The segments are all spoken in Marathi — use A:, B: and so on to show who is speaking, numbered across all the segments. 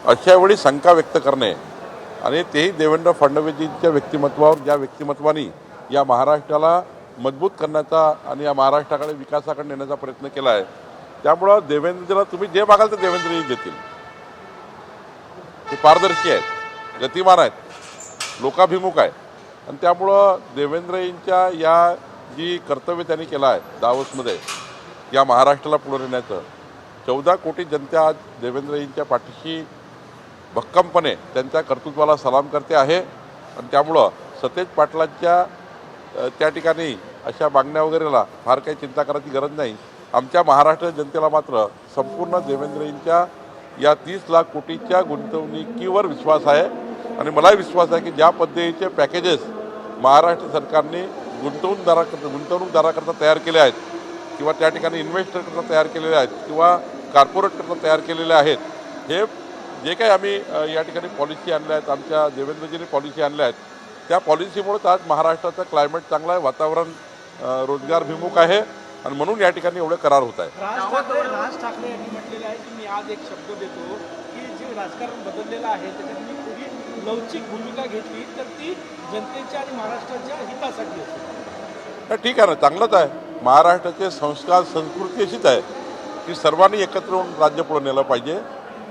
A: अशा वेळी शंका व्यक्त करणे आणि तेही देवेंद्र फडणवीसजींच्या व्यक्तिमत्वावर, ज्या व्यक्तिमत्वाने या महाराष्ट्राला मजबूत करण्याचा आणि या महाराष्ट्राकडे विकासाकडे नेण्याचा प्रयत्न केला आहे, त्यामुळं देवेंद्रजीला तुम्ही जे मागाल ते देवेंद्रजी देतील. ते पारदर्शी आहेत, गतिमान आहेत, लोकाभिमुख आहे आणि त्यामुळं देवेंद्रजींच्या या जी कर्तव्य त्यांनी केलं आहे दावोसमध्ये या महाराष्ट्राला पुढे नेण्याचं, 14 कोटी जनता आज देवेंद्रजींच्या पाठीशी भक्कमपणे त्यांच्या कर्तृत्वाला सलाम करते आहे आणि त्यामुळं सतेज पाटलांच्या त्या ठिकाणी अशा मागण्या वगैरेला फार काही चिंता करायची गरज नाही. आमच्या महाराष्ट्र जनतेला मात्र संपूर्ण देवेंद्रजींच्या या 30 लाख कोटीच्या गुंतवणुकीवर विश्वास आहे आणि मलाही विश्वास आहे की ज्या पद्धतीचे पॅकेजेस महाराष्ट्र सरकारने गुंतवणूकदाराकरता तयार केले आहेत किंवा त्या ठिकाणी इन्व्हेस्टरकरता तयार केलेले आहेत किंवा कॉर्पोरेटकरता तयार केलेले आहेत, हे जे काही आम्ही या ठिकाणी पॉलिसी आणल्या आहेत, आमच्या देवेंद्रजींनी पॉलिसी आणल्या आहेत, त्या पॉलिसीमुळेच आज महाराष्ट्राचं क्लायमेट चांगलं आहे, वातावरण रोजगारभिमुख आहे आणि म्हणून या ठिकाणी एवढे करार होत आहेत.
B: राज ठाकरे यांनी म्हटलेलं आहे की मी आज एक शब्द देतो की जे राजकारण बदललेलं आहे त्याच्यात मी थोडी लवचिक भूमिका घेतली तर ती जनतेच्या आणि महाराष्ट्राच्या हितासाठी असेल.
A: ठीक आहे ना, चांगलंच आहे. महाराष्ट्राचे संस्कार संस्कृती अशीच आहे की सर्वांनी एकत्र येऊन राज्य पुढे नेलं पाहिजे,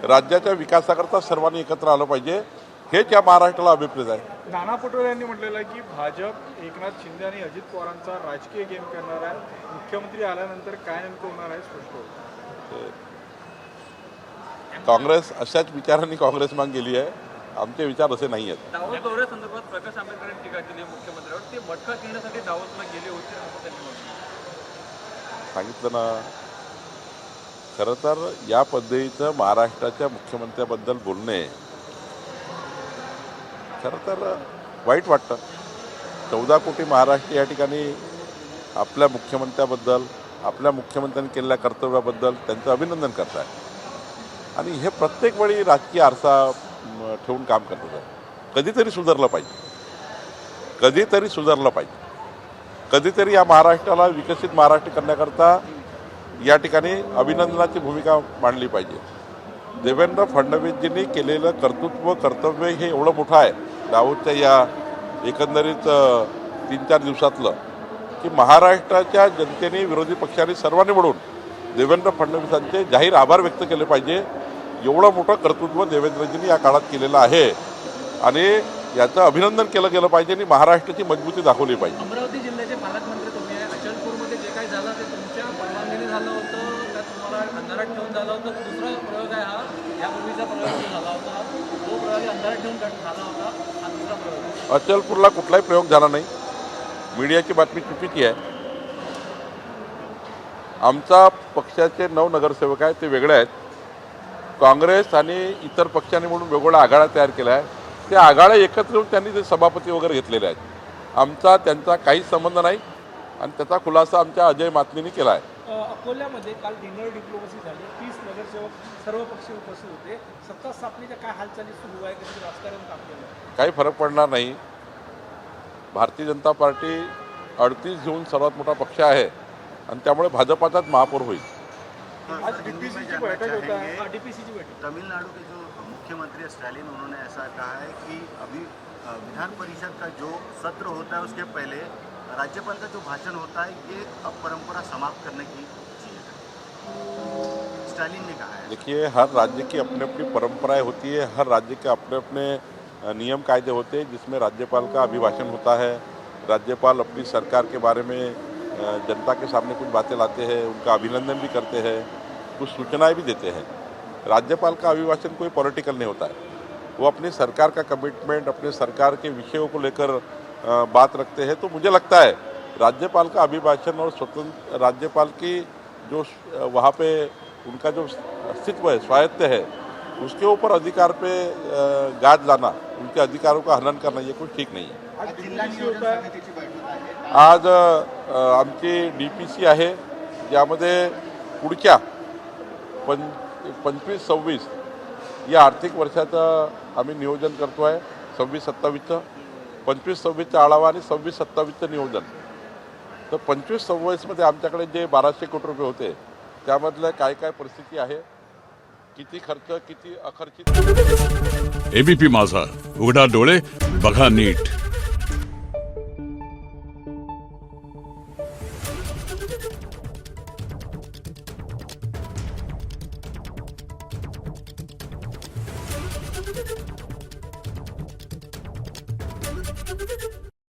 A: राज्याच्या विकासाकरता सर्वांनी एकत्र आलं पाहिजे, हेच या महाराष्ट्राला अभिप्रेत आहे.
C: नाना पटोले यांनी म्हटलेलं आहे की भाजप एकनाथ शिंदे आणि अजित पवारांचा राजकीय गेम करणार आहे, मुख्यमंत्री आल्यानंतर काय नेमकं होणार आहे स्पष्ट होतं.
A: काँग्रेस अशाच विचारांनी काँग्रेस मागे गेली आहे, आमचे विचार असे नाही आहेत.
D: दावोस दौऱ्यासंदर्भात प्रकाश आंबेडकरांनी टीका केली मुख्यमंत्र्यांवर, ते मटका खेळण्यासाठी दावोसला गेले होते असं त्यांनी
A: सांगितलं ना. खरं तर या पद्धतीचं महाराष्ट्राच्या मुख्यमंत्र्याबद्दल बोलणे खरं तर वाईट वाटतं. 14 कोटी महाराष्ट्र या ठिकाणी आपल्या मुख्यमंत्र्याबद्दल, आपल्या मुख्यमंत्र्यांनी केलेल्या कर्तव्याबद्दल त्यांचं अभिनंदन करत आहे आणि हे प्रत्येक वेळी राजकीय आरसा ठेवून काम करत आहे. कधीतरी सुधारलं पाहिजे, कधीतरी सुधारलं पाहिजे, कधीतरी या महाराष्ट्राला विकसित महाराष्ट्र करण्याकरता या ठिकाणी अभिनंदनाची भूमिका मांडली पाहिजे. देवेंद्र फडणवीसजींनी केलेलं कर्तव्य हे एवढं मोठं आहे दावोसच्या या एकंदरीत 3-4 दिवसातलं की महाराष्ट्राच्या जनतेने, विरोधी पक्षांनी सर्वांनी मिळून देवेंद्र फडणवीसांचे जाहीर आभार व्यक्त केले पाहिजे. एवढं मोठं कर्तृत्व देवेंद्रजींनी या काळात केलेलं आहे आणि याचं अभिनंदन केलं गेलं पाहिजे आणि महाराष्ट्राची मजबूती दाखवली पाहिजे.
D: अमरावती जिल्ह्याचे पालकमंत्री तुम्ही आहे, अचलपूरमध्ये जे काही झालं ते तुमच्या परवानगीने झालं होतं का तुम्हाला अंधारात ठेवून झालं होतं? दुसरा प्रयोग आहे हा, यापूर्वीचा प्रयोग जो झाला होता तो प्रयोग अंधारात ठेवून झाला होता, हा दुसरा प्रयोग.
A: अचलपूरला कुठलाही प्रयोग झाला नाही, मीडियाची बातमी चुकीची आहे. आमचा पक्षाचे 9 नगरसेवक आहेत, ते वेगळे आहेत. काँग्रेस आणि इतर पक्षांनी म्हणून वेगवेगळ्या आघाड्या तयार केल्या आहेत, त्या आघाड्या एकत्र येऊन त्यांनी ते सभापती वगैरे घेतलेले आहेत. आमचा त्यांचा काहीच संबंध नाही आणि त्याचा खुलासा आमच्या अजय मातनींनी केला आहे.
B: अकोल्यामध्ये काल डिनर डिप्लोमसी झाली, 30 नगरसेवक सर्व पक्ष उपस्थित होते. सत्ता स्थापनेच्या काय हालचाली सुरू आहे, कसं राजकारण काम केलं?
A: काही फरक पडणार नाही. भारतीय जनता पार्टी 38 घेऊन सर्वात मोठा पक्ष आहे आणि त्यामुळे भाजपाचाच महापौर होईल.
C: आज डीपीसीची बैठक होता है,
B: डीपीसीची बैठक.
E: तमिलनाडु के जो मुख्यमंत्री स्टालिन, उन्होंने ऐसा कहा है कि अभी विधान परिषद का जो सत्र होता है उसके पहले राज्यपाल का जो भाषण होता है ये अब परंपरा समाप्त करने की चीज़ है, स्टालिन ने कहा है.
A: देखिए, हर राज्य की अपनी अपनी परंपराएं होती है, हर राज्य के अपने अपने नियम कायदे होते हैं जिसमें राज्यपाल का अभिभाषण होता है. राज्यपाल अपनी सरकार के बारे में जनता के सामने कुछ बातें लाते हैं, उनका अभिनंदन भी करते हैं, कुछ सूचनाएं भी देते हैं. राज्यपाल का अभिभाषण कोई पॉलिटिकल नहीं होता है, वो अपनी सरकार का कमिटमेंट, अपने सरकार के विषयों को लेकर बात रखते हैं. तो मुझे लगता है राज्यपाल का अभिभाषण और स्वतंत्र राज्यपाल की जो वहाँ पे उनका जो अस्तित्व है, स्वायत्त है, उसके ऊपर अधिकार पे गाज लाना, उनके अधिकारों का हनन करना, ये कुछ ठीक नहीं है. आज आमची DPC आहे, ज्यामध्ये पुढच्या 25-26 या आर्थिक वर्षाचं आम्ही नियोजन करतो आहे. 26-27चं, 25-26चा आढावा आणि 26-27चं नियोजन. तर 25-26मध्ये आमच्याकडे जे 1200 कोटी रुपये होते त्यामधलं काय काय परिस्थिती आहे किती खर्च किती अखर्चित
F: एबीपी माझा, उघडा डोळे बघा नीट.